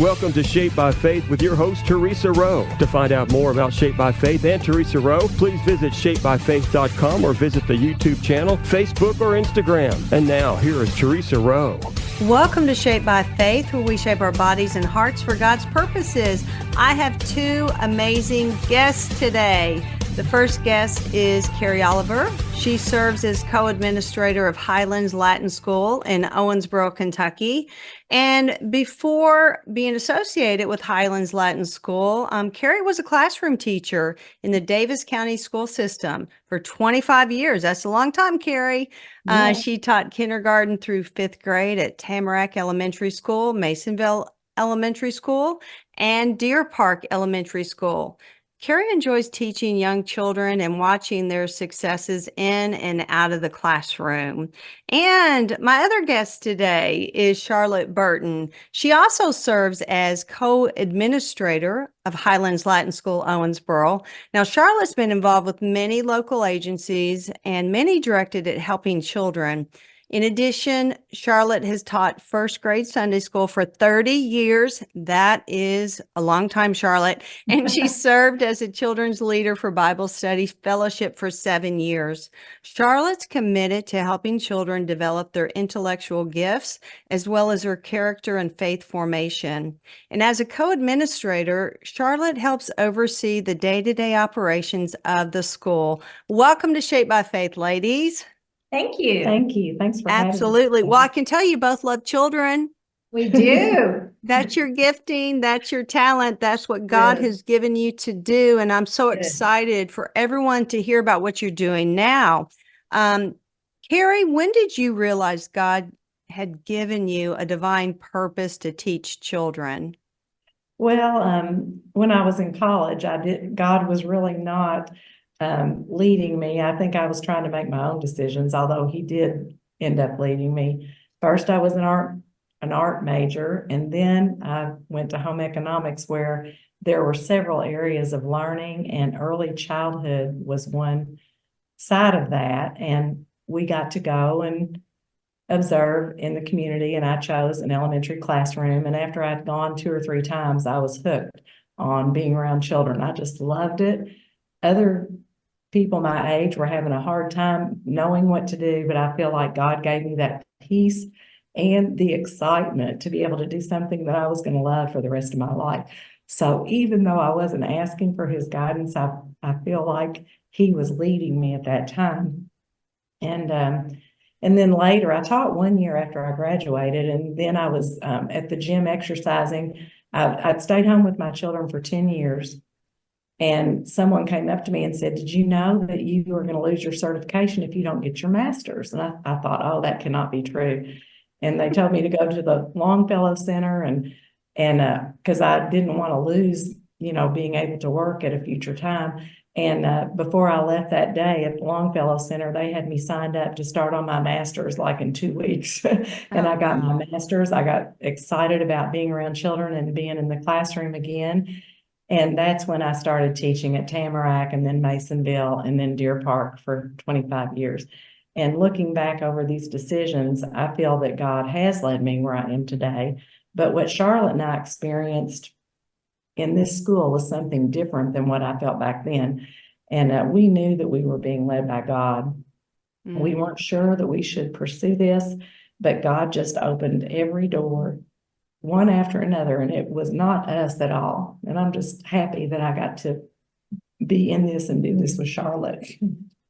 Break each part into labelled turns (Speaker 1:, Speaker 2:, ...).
Speaker 1: Welcome to Shaped by Faith with your host, Theresa Rowe. To find out more about Shaped by Faith and Theresa Rowe, please visit shapedbyfaith.com or visit the YouTube channel, Facebook, or Instagram. And now, here is Theresa Rowe.
Speaker 2: Welcome to Shaped by Faith, where we shape our bodies and hearts for God's purposes. I have two amazing guests today. The first guest is Carrie Oliver. She serves as co-administrator of Highlands Latin School in Owensboro, Kentucky. And before being associated with Highlands Latin School, Carrie was a classroom teacher in the Daviess County School system for 25 years. That's a long time, Carrie.
Speaker 3: Yeah.
Speaker 2: She taught kindergarten through fifth grade at Tamarack Elementary School, Masonville Elementary School, and Deer Park Elementary School. Carrie enjoys teaching young children and watching their successes in and out of the classroom. And my other guest today is Charlotte Burton. She also serves as co-administrator of Highlands Latin School, Owensboro. Now, Charlotte's been involved with many local agencies and many directed at helping children. In addition, Charlotte has taught first grade Sunday school for 30 years. That is a long time, Charlotte. And she served as a children's leader for Bible Study Fellowship for 7 years. Charlotte's committed to helping children develop their intellectual gifts, as well as their character and faith formation. And as a co-administrator, Charlotte helps oversee the day-to-day operations of the school. Welcome to Shaped by Faith, ladies.
Speaker 3: Thank you.
Speaker 4: Thank you. Thanks for having
Speaker 2: Absolutely.
Speaker 4: me.
Speaker 2: Well, I can tell you both love children.
Speaker 3: We do.
Speaker 2: That's your gifting. That's your talent. That's what God
Speaker 3: Yes.
Speaker 2: has given you to do. And I'm so
Speaker 3: Yes.
Speaker 2: excited for everyone to hear about what you're doing now. Carrie, when did you realize God had given you a divine purpose to teach children?
Speaker 4: Well, when I was in college, God was really not leading me. I think I was trying to make my own decisions, although he did end up leading me. First, I was an art major, and then I went to home economics, where there were several areas of learning, and early childhood was one side of that. And we got to go and observe in the community, and I chose an elementary classroom. And after I'd gone 2 or 3 times, I was hooked on being around children. I just loved it. Other people my age were having a hard time knowing what to do, but I feel like God gave me that peace and the excitement to be able to do something that I was going to love for the rest of my life. So even though I wasn't asking for his guidance, I feel like he was leading me at that time. And then later, I taught 1 year after I graduated, and then I was at the gym exercising. I'd stayed home with my children for 10 years. And someone came up to me and said, "Did you know that you are going to lose your certification if you don't get your master's?" And I thought, oh, that cannot be true. And they told me to go to the Longfellow Center, and because I didn't want to lose, being able to work at a future time. And before I left that day at the Longfellow Center, they had me signed up to start on my master's like in 2 weeks. And I got my master's. I got excited about being around children and being in the classroom again. And that's when I started teaching at Tamarack, and then Masonville, and then Deer Park for 25 years. And looking back over these decisions, I feel that God has led me where I am today. But what Charlotte and I experienced in this school was something different than what I felt back then. And we knew that we were being led by God. Mm-hmm. We weren't sure that we should pursue this, but God just opened every door, one after another, and it was not us at all. And I'm just happy that I got to be in this and do this with Charlotte.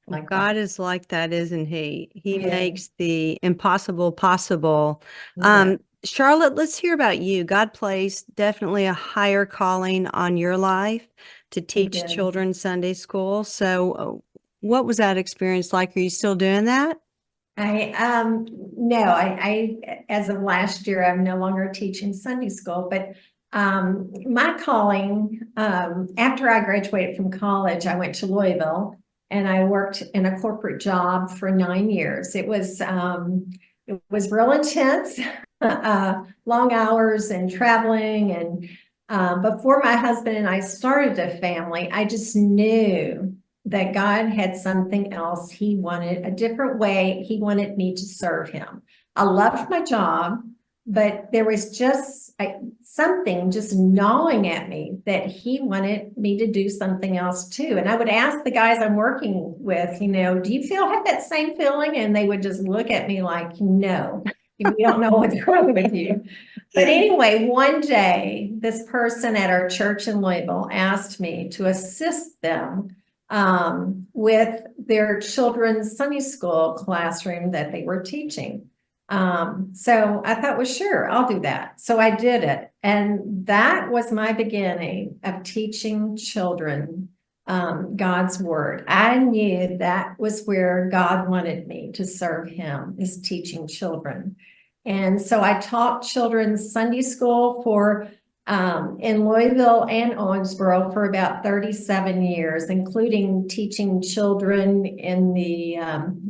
Speaker 2: Well, God is like that, isn't he? He makes the impossible possible.
Speaker 4: Yeah.
Speaker 2: Charlotte, let's hear about you. God placed definitely a higher calling on your life to teach children Sunday school. So what was that experience like? Are you still doing that?
Speaker 3: No, I as of last year, I'm no longer teaching Sunday school, but my calling, after I graduated from college, I went to Louisville, and I worked in a corporate job for 9 years. It was real intense, long hours and traveling. And before my husband and I started a family, I just knew that God had something else. He wanted a different way. He wanted me to serve him. I loved my job, but there was just something just gnawing at me that he wanted me to do something else too. And I would ask the guys I'm working with, do you have that same feeling? And they would just look at me like, no, we don't know what's wrong with you. But anyway, one day, this person at our church in Louisville asked me to assist them with their children's Sunday school classroom that they were teaching. So I thought, well, sure, I'll do that. So I did it. And that was my beginning of teaching children God's word. I knew that was where God wanted me to serve him, is teaching children. And so I taught children's Sunday school in Louisville and Owensboro for about 37 years, including teaching children in the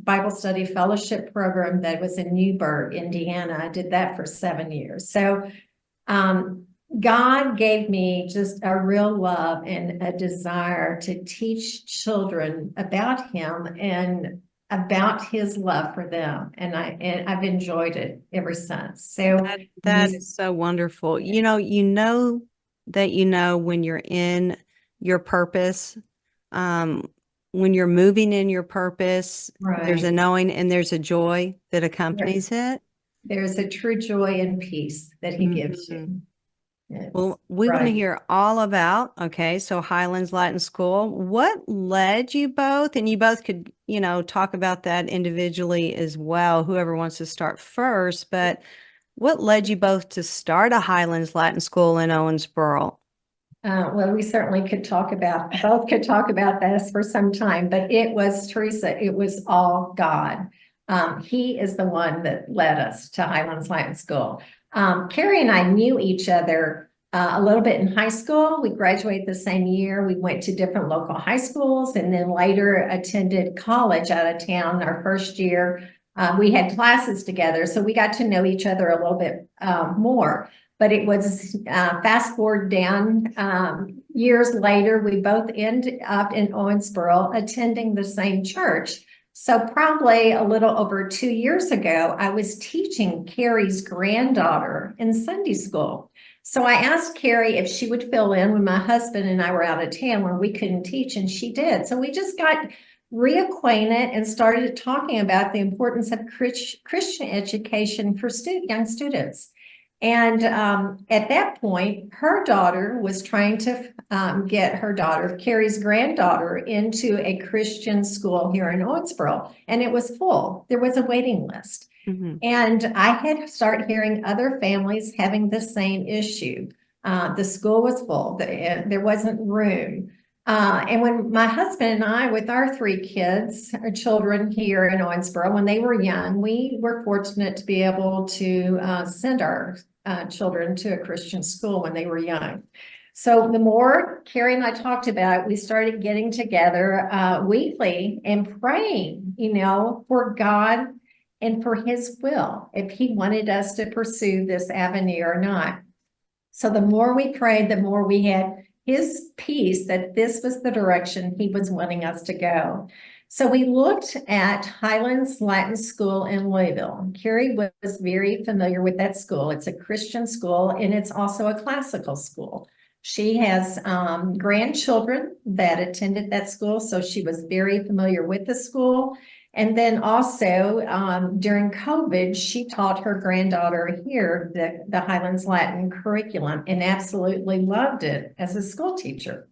Speaker 3: Bible Study Fellowship program that was in Newburgh, Indiana. I did that for 7 years. So God gave me just a real love and a desire to teach children about him and about his love for them. And I've enjoyed it ever since. So
Speaker 2: that is so wonderful. You know that when you're in your purpose, when you're moving in your purpose, there's a knowing and there's a joy that accompanies it.
Speaker 3: There's a true joy and peace that he gives you.
Speaker 2: Well, we want to hear all about, so Highlands Latin School. What led you both? And you both could, talk about that individually as well, whoever wants to start first. But what led you both to start a Highlands Latin School in Owensboro?
Speaker 3: Well, we certainly both could talk about this for some time, but it was, Theresa, it was all God. He is the one that led us to Highlands Latin School. Carrie and I knew each other a little bit in high school. We graduated the same year. We went to different local high schools and then later attended college out of town. Our first year, we had classes together, so we got to know each other a little bit more. But it was fast forward down years later, we both ended up in Owensboro attending the same church. So probably a little over 2 years ago, I was teaching Carrie's granddaughter in Sunday school. So I asked Carrie if she would fill in when my husband and I were out of town where we couldn't teach, and she did. So we just got reacquainted and started talking about the importance of Christian education for young students. And at that point, her daughter was trying to get her daughter, Carrie's granddaughter, into a Christian school here in Owensboro, and it was full. There was a waiting list. And I had started hearing other families having the same issue. The school was full. There wasn't room. And when my husband and I, with our 3 kids, our children here in Owensboro, when they were young, we were fortunate to be able to send our children to a Christian school when they were young. So the more Carrie and I talked about it, we started getting together weekly and praying, for God and for his will, if he wanted us to pursue this avenue or not. So the more we prayed, the more we had his peace that this was the direction he was wanting us to go. So we looked at Highlands Latin School in Louisville. Carrie was very familiar with that school. It's a Christian school, and it's also a classical school. She has grandchildren that attended that school, so she was very familiar with the school. And then also during COVID, she taught her granddaughter here the Highlands Latin curriculum and absolutely loved it as a school teacher.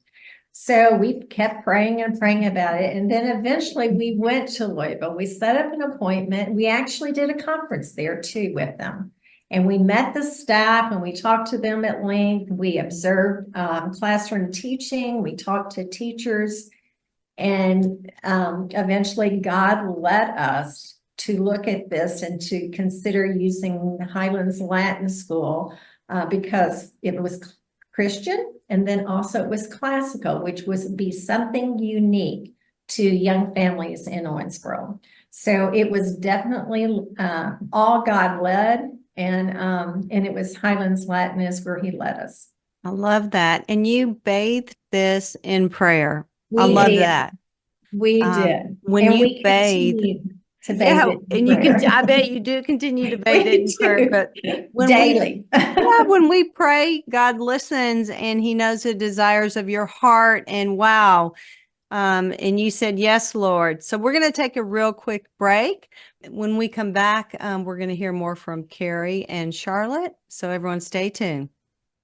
Speaker 3: So we kept praying and praying about it. And then eventually we went to Louisville. We set up an appointment. We actually did a conference there too with them. And we met the staff and we talked to them at length. We observed classroom teaching. We talked to teachers. And eventually God led us to look at this and to consider using the Highlands Latin School because it was Christian and then also it was classical, which would be something unique to young families in Owensboro. So it was definitely all God led, and it was Highlands Latin is where he led us.
Speaker 2: I love that. And you bathed this in prayer. I
Speaker 3: We
Speaker 2: love
Speaker 3: did.
Speaker 2: that.
Speaker 3: We did.
Speaker 2: When
Speaker 3: And
Speaker 2: you
Speaker 3: we
Speaker 2: bathe,
Speaker 3: continued. to bathe
Speaker 2: Yeah,
Speaker 3: it in
Speaker 2: and you can,
Speaker 3: prayer.
Speaker 2: I bet you do continue to bathe it
Speaker 3: We
Speaker 2: in prayer,
Speaker 3: do.
Speaker 2: but when
Speaker 3: Daily.
Speaker 2: when we pray, God listens and he knows the desires of your heart. And wow. And you said, yes, Lord. So we're going to take a real quick break. When we come back, we're going to hear more from Carrie and Charlotte. So everyone stay tuned.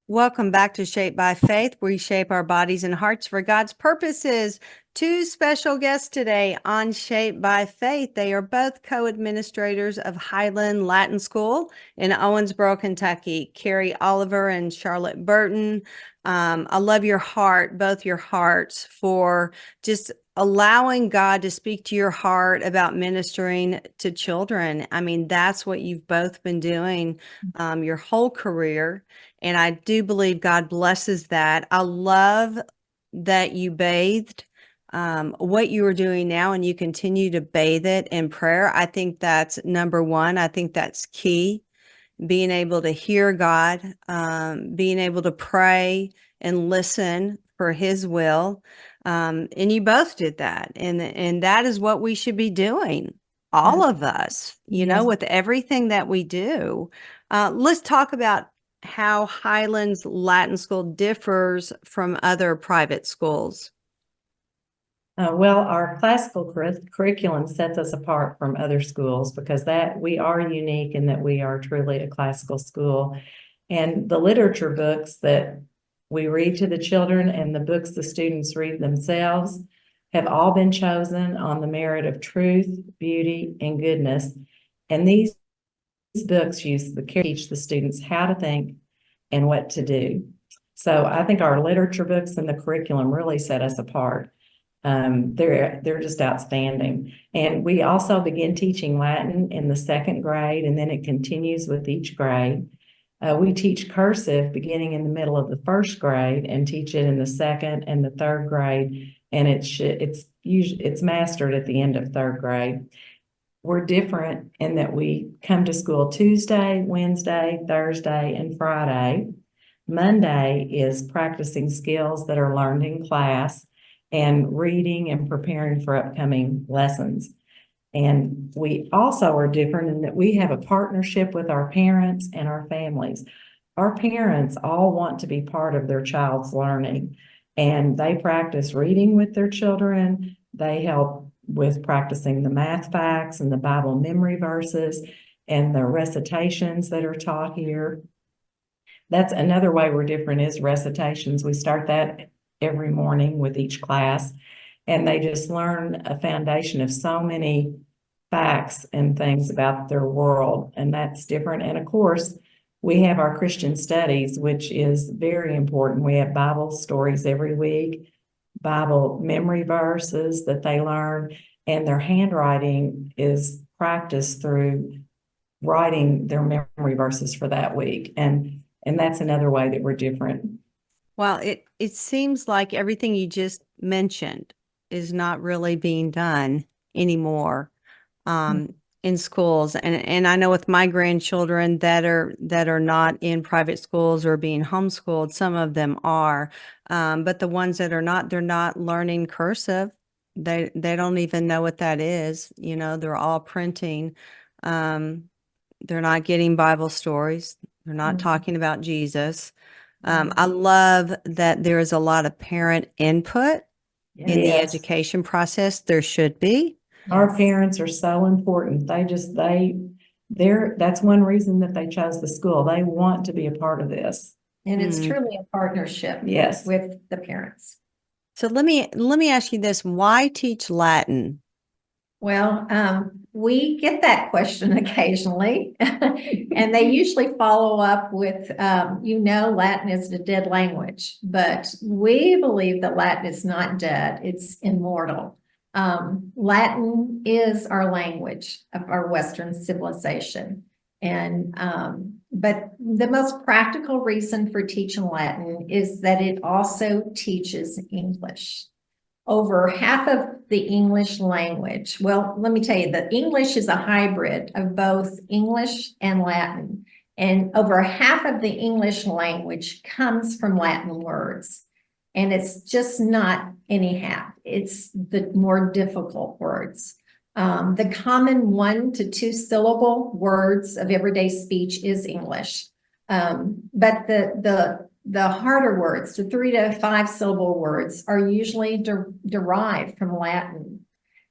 Speaker 2: Welcome back to Shaped by Faith. We shape our bodies and hearts for God's purposes. Two special guests today on Shaped by Faith. They are both co-administrators of Highland Latin School in Owensboro, Kentucky, Carrie Oliver and Charlotte Burton. I love your heart, both your hearts, for just allowing God to speak to your heart about ministering to children. I mean, that's what you've both been doing your whole career. And I do believe God blesses that. I love that you bathed what you are doing now and you continue to bathe it in prayer. I think that's number one. I think that's key. Being able to hear God, being able to pray and listen for his will. And you both did that. And that is what we should be doing. All of us,
Speaker 4: Yes.
Speaker 2: with everything that we do. Let's talk about how Highlands Latin School differs from other private schools.
Speaker 4: Well, our classical curriculum sets us apart from other schools because we are unique in that we are truly a classical school. And the literature books that we read to the children and the books the students read themselves have all been chosen on the merit of truth, beauty, and goodness. And these books teach the students how to think and what to do. So I think our literature books and the curriculum really set us apart. They're just outstanding. And we also begin teaching Latin in the second grade, and then it continues with each grade. We teach cursive beginning in the middle of the first grade and teach it in the second and the third grade. And it's mastered at the end of third grade. We're different in that we come to school Tuesday, Wednesday, Thursday, and Friday. Monday is practicing skills that are learned in class and reading and preparing for upcoming lessons. And we also are different in that we have a partnership with our parents and our families. Our parents all want to be part of their child's learning, and they practice reading with their children. They help with practicing the math facts and the Bible memory verses and the recitations that are taught here. That's another way we're different is recitations. We start that every morning with each class, and they just learn a foundation of so many facts and things about their world, and that's different. And of course, we have our Christian studies, which is very important. We have Bible stories every week, Bible memory verses that they learn, and their handwriting is practiced through writing their memory verses for that week. And that's another way that we're different.
Speaker 2: Well, it seems like everything you just mentioned is not really being done anymore in schools. And I know with my grandchildren that are not in private schools or being homeschooled, some of them are. But the ones that are not, they're not learning cursive. They don't even know what that is. They're all printing. They're not getting Bible stories. They're not talking about Jesus. I love that there is a lot of parent input in the education process. There should be.
Speaker 4: Our parents are so important. That's one reason that they chose the school. They want to be a part of this.
Speaker 3: And it's truly a partnership with the parents.
Speaker 2: So let me ask you this. Why teach Latin?
Speaker 3: Well, we get that question occasionally, and they usually follow up with, Latin is a dead language, but we believe that Latin is not dead, it's immortal. Latin is our language of our Western civilization. And, but the most practical reason for teaching Latin is that it also teaches English. Over half of the English language, well, let me tell you that English is a hybrid of both English and Latin. And over half of the English language comes from Latin words. And it's just not any half. It's the more difficult words. The common 1 to 2 syllable words of everyday speech is English. But the harder words, the 3 to 5 syllable words, are usually derived from Latin.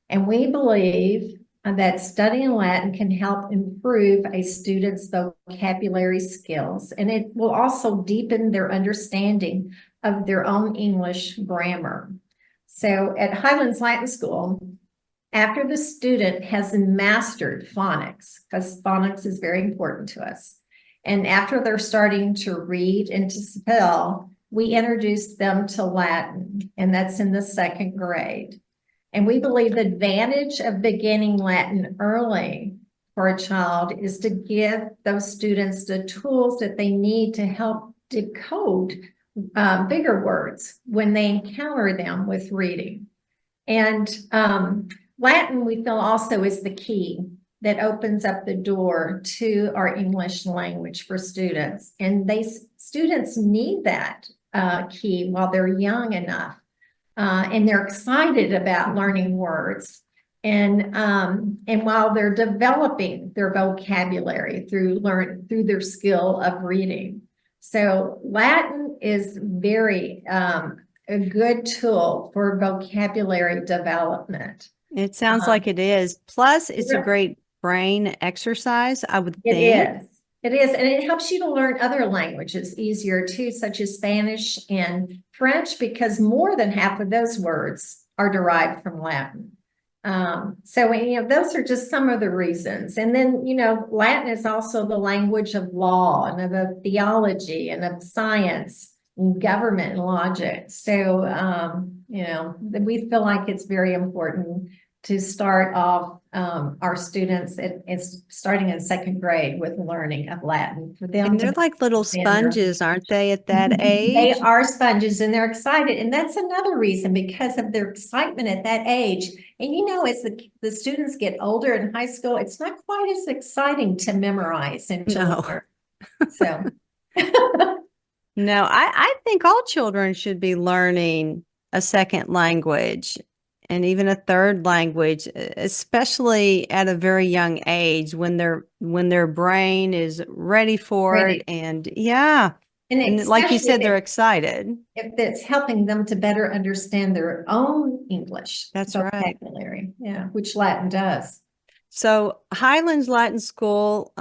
Speaker 3: And we believe that studying Latin can help improve a student's vocabulary skills, and it will also deepen their understanding of their own English grammar. So at Highlands Latin School, after the student has mastered phonics, because phonics is very important to us, and after they're starting to read and to spell, we introduce them to Latin, and that's in the 2nd grade. And we believe the advantage of beginning Latin early for a child is to give those students the tools that they need to help decode bigger words when they encounter them with reading. And Latin, we feel, also is the key that opens up the door to our English language for students. And students need that key while they're young enough. And they're excited about learning words. And while they're developing their vocabulary through their skill of reading. So Latin is very a good tool for vocabulary development.
Speaker 2: It sounds like it is. Plus, it's a great brain exercise, I would think.
Speaker 3: It is, and it helps you to learn other languages easier too, such as Spanish and French, because more than half of those words are derived from Latin. So, those are just some of the reasons. And then, Latin is also the language of law and of theology and of science and government and logic. So, we feel like it's very important to start off our students starting in 2nd grade with learning of Latin for them.
Speaker 2: And they're like little sponges, aren't they, at that age?
Speaker 3: They are sponges, and they're excited. And that's another reason, because of their excitement at that age. And as the students get older in high school, it's not quite as exciting to memorize and to learn. So
Speaker 2: no, I think all children should be learning a second language and even a third language, especially at a very young age when their brain is ready for it. And and like you said, they're excited.
Speaker 3: If it's helping them to better understand their own English vocabulary, which Latin does.
Speaker 2: So Highlands Latin School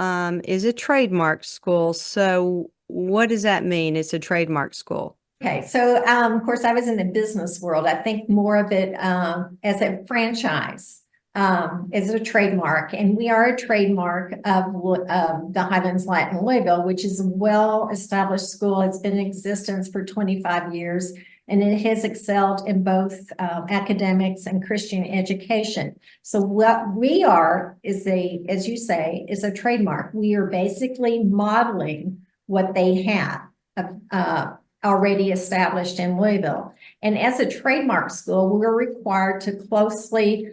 Speaker 2: is a trademark school. So what does that mean? It's a trademark school.
Speaker 3: Okay, so of course, I was in the business world. I think more of it as a franchise, as a trademark. And we are a trademark of the Highlands Latin Louisville, which is a well-established school. It's been in existence for 25 years, and it has excelled in both academics and Christian education. So what we are is as you say, is a trademark. We are basically modeling what they have already established in Louisville. And as a trademark school, we're required to closely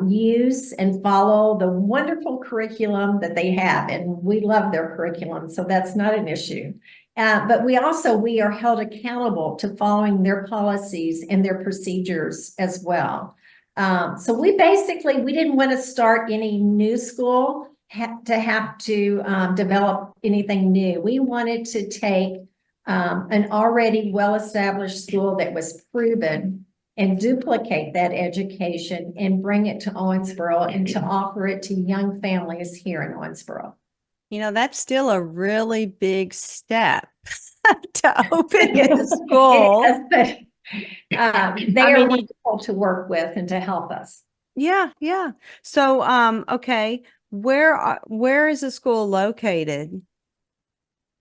Speaker 3: use and follow the wonderful curriculum that they have. And we love their curriculum, so that's not an issue. But we are held accountable to following their policies and their procedures as well. So we didn't want to start any new school to have to develop anything new. We wanted to take an already well-established school that was proven and duplicate that education and bring it to Owensboro and to offer it to young families here in Owensboro.
Speaker 2: That's still a really big step to open a school.
Speaker 3: They are wonderful to work with and to help us.
Speaker 2: Yeah. So, okay, where is the school located?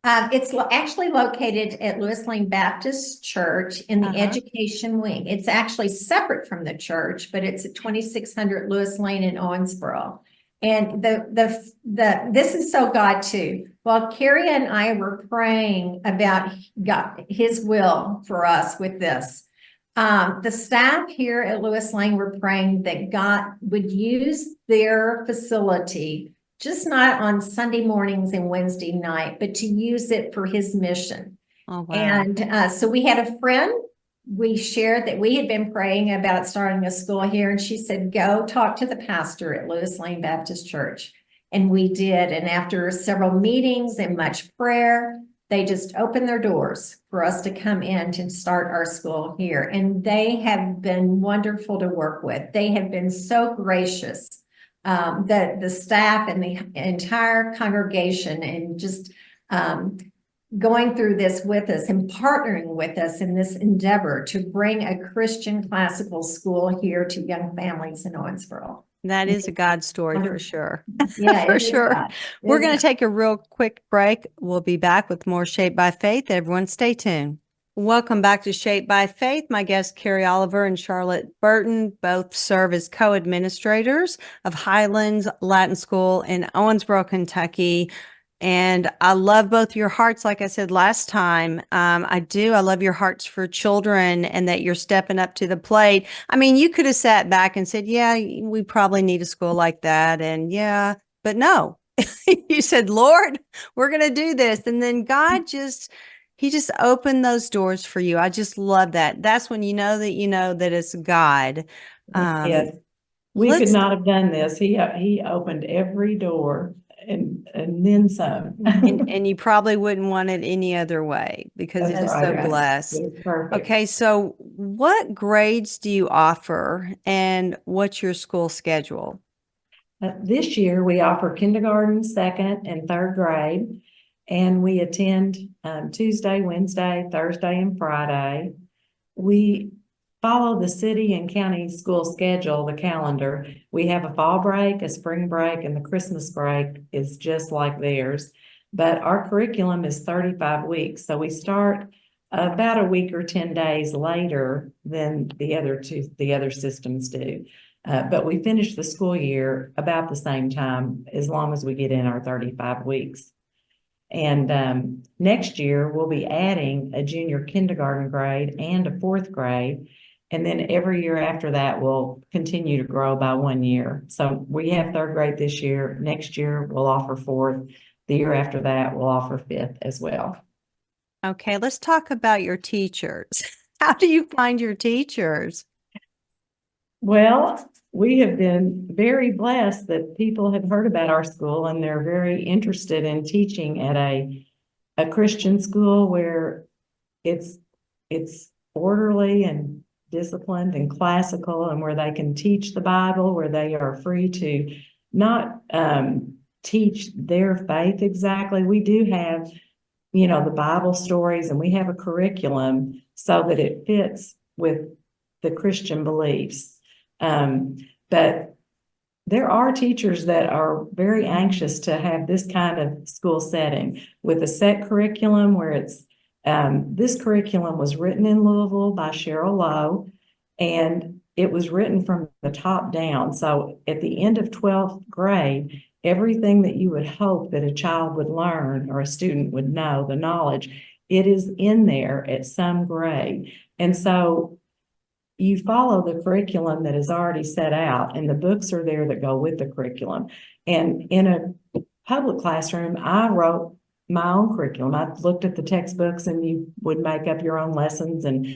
Speaker 3: It's actually located at Lewis Lane Baptist Church in the education wing. It's actually separate from the church, but it's at 2600 Lewis Lane in Owensboro. And this is so God too. While Carrie and I were praying about God, His will for us with this, the staff here at Lewis Lane were praying that God would use their facility just not on Sunday mornings and Wednesday night, but to use it for His mission.
Speaker 2: Oh, wow.
Speaker 3: And so we had a friend we shared that we had been praying about starting a school here, and she said, go talk to the pastor at Lewis Lane Baptist Church. And we did. And after several meetings and much prayer, they just opened their doors for us to come in to start our school here. And they have been wonderful to work with. They have been so gracious. The staff and the entire congregation, and just going through this with us and partnering with us in this endeavor to bring a Christian classical school here to young families in Owensboro.
Speaker 2: That is a God story for sure.
Speaker 3: Yeah,
Speaker 2: For
Speaker 3: it is
Speaker 2: sure.
Speaker 3: God.
Speaker 2: We're
Speaker 3: It
Speaker 2: going
Speaker 3: is
Speaker 2: to take a real quick break. We'll be back with more Shaped by Faith. Everyone stay tuned. Welcome back to Shaped by Faith. My guests, Carrie Oliver and Charlotte Burton, both serve as co-administrators of Highlands Latin School in Owensboro, Kentucky. And I love both your hearts. Like I said last time, I do. I love your hearts for children and that you're stepping up to the plate. I mean, you could have sat back and said, yeah, we probably need a school like that. And yeah, but no, you said, Lord, we're going to do this. And then God he just opened those doors for you. I just love that. That's when you know that it's God.
Speaker 4: Yes, we could
Speaker 2: let's-
Speaker 4: not have done this. He opened every door and then some.
Speaker 2: and you probably wouldn't want it any other way because
Speaker 4: That's
Speaker 2: it's
Speaker 4: right.
Speaker 2: so
Speaker 4: Yes.
Speaker 2: blessed.
Speaker 4: It's perfect.
Speaker 2: Okay, so what grades do you offer and what's your school schedule?
Speaker 4: This year, we offer kindergarten, second, and third grade, and we attend Tuesday, Wednesday, Thursday, and Friday. We follow the city and county school schedule, the calendar. We have a fall break, a spring break, and the Christmas break is just like theirs. But our curriculum is 35 weeks, so we start about a week or 10 days later than the other systems do. But we finish the school year about the same time, as long as we get in our 35 weeks. And next year, we'll be adding a junior kindergarten grade and a fourth grade. And then every year after that, we'll continue to grow by 1 year. So we have third grade this year. Next year, we'll offer fourth. The year after that, we'll offer fifth as well.
Speaker 2: Okay, let's talk about your teachers. How do you find your teachers?
Speaker 4: Well, we have been very blessed that people have heard about our school and they're very interested in teaching at a Christian school where it's orderly and disciplined and classical, and where they can teach the Bible, where they are free to not teach their faith exactly. We do have, the Bible stories, and we have a curriculum so that it fits with the Christian beliefs. But there are teachers that are very anxious to have this kind of school setting with a set curriculum where it's, this curriculum was written in Louisville by Carrie Oliver, and it was written from the top down. So at the end of 12th grade, everything that you would hope that a child would learn or a student would know, the knowledge, it is in there at some grade. And so you follow the curriculum that is already set out, and the books are there that go with the curriculum. And in a public classroom, I wrote my own curriculum. I looked at the textbooks, and you would make up your own lessons. And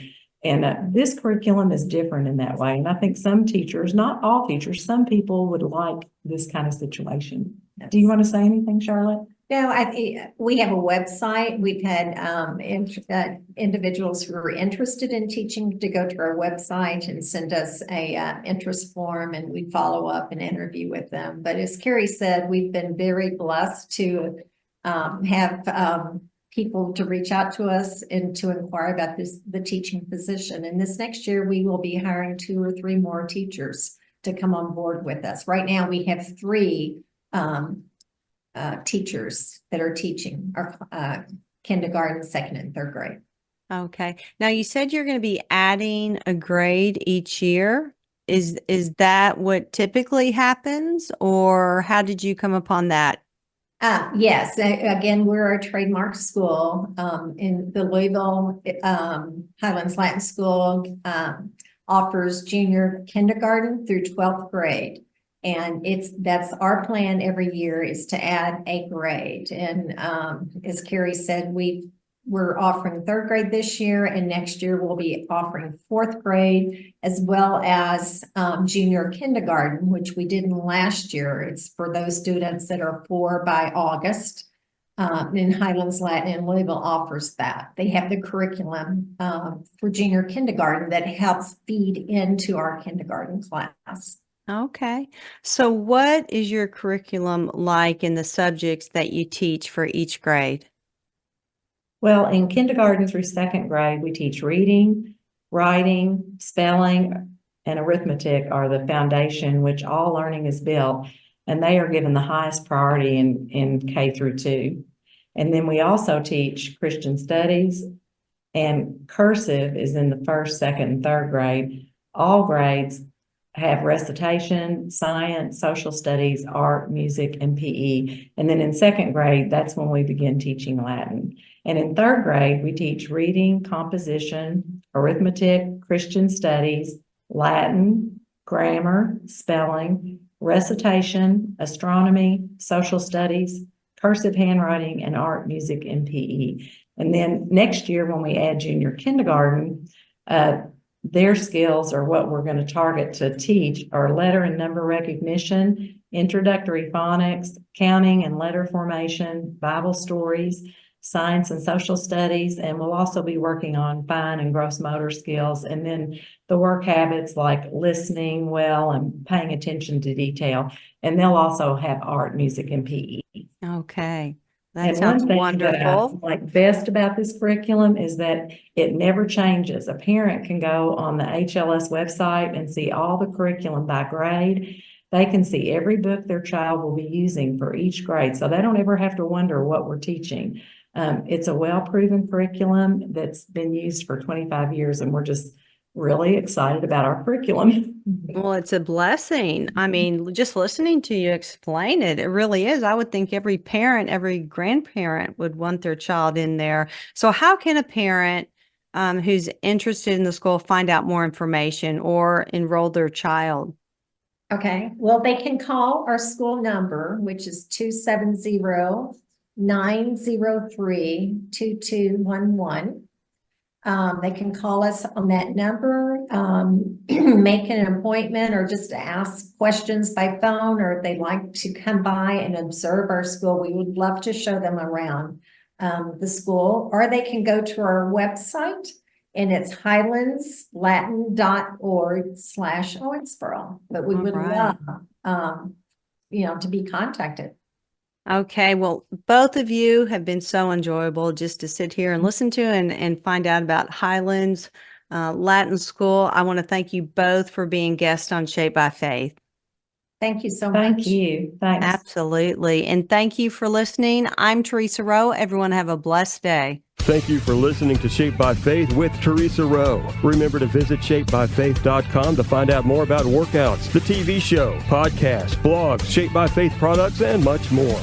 Speaker 4: this curriculum is different in that way. And I think some teachers, not all teachers, some people would like this kind of situation. Yes. Do you want to say anything, Charlotte?
Speaker 3: No, we have a website. We've had individuals who are interested in teaching to go to our website and send us a interest form, and we follow up and interview with them. But as Carrie said, we've been very blessed to have people to reach out to us and to inquire about the teaching position. And this next year, we will be hiring 2 or 3 more teachers to come on board with us. Right now, we have 3 teachers that are teaching our kindergarten, second, and third grade.
Speaker 2: Okay. Now you said you're going to be adding a grade each year. Is that what typically happens, or how did you come upon that?
Speaker 3: Yes. Again, we're a trademark school in the Louisville Highlands Latin School offers junior kindergarten through 12th grade. And that's our plan every year, is to add a grade. And as Carrie said, we've we're offering third grade this year, and next year we'll be offering fourth grade as well as junior kindergarten, which we didn't last year. It's for those students that are 4 by August. And Highlands Latin in Louisville offers that. They have the curriculum for junior kindergarten that helps feed into our kindergarten class.
Speaker 2: Okay. So what is your curriculum like in the subjects that you teach for each grade?
Speaker 4: Well, in kindergarten through second grade, we teach reading, writing, spelling, and arithmetic are the foundation which all learning is built, and they are given the highest priority in K through 2. And then we also teach Christian studies, and cursive is in the first, second, and third grade. All grades have recitation, science, social studies, art, music, and PE. And then in second grade, that's when we begin teaching Latin. And in third grade, we teach reading, composition, arithmetic, Christian studies, Latin, grammar, spelling, recitation, astronomy, social studies, cursive handwriting, and art, music, and PE. And then next year, when we add junior kindergarten, their skills are what we're going to target to teach are letter and number recognition, introductory phonics, counting and letter formation, Bible stories, science and social studies, and we'll also be working on fine and gross motor skills, and then the work habits like listening well and paying attention to detail. And they'll also have art, music, and PE.
Speaker 2: Okay. That
Speaker 4: And
Speaker 2: sounds
Speaker 4: one thing that I
Speaker 2: wonderful.
Speaker 4: like best about this curriculum is that it never changes. A parent can go on the HLS website and see all the curriculum by grade. They can see every book their child will be using for each grade, so they don't ever have to wonder what we're teaching. It's a well-proven curriculum that's been used for 25 years, and we're just really excited about our curriculum.
Speaker 2: Well, it's a blessing. I mean, just listening to you explain it, it really is. I would think every parent, every grandparent would want their child in there. So how can a parent who's interested in the school find out more information or enroll their child?
Speaker 3: Okay, well, they can call our school number, which is 270-903-2211. They can call us on that number, make an appointment, or just ask questions by phone, or if they'd like to come by and observe our school. We would love to show them around the school, or they can go to our website, and it's highlandslatin.org/Owensboro. But we would love, to be contacted.
Speaker 2: Okay, well, both of you have been so enjoyable just to sit here and listen to and find out about Highlands Latin School. I want to thank you both for being guests on Shaped by Faith.
Speaker 3: Thank you so much.
Speaker 4: Thank you. Thanks.
Speaker 2: Absolutely. And thank you for listening. I'm Theresa Rowe. Everyone have a blessed day.
Speaker 1: Thank you for listening to Shaped by Faith with Theresa Rowe. Remember to visit shapedbyfaith.com to find out more about workouts, the TV show, podcasts, blogs, Shaped by Faith products, and much more.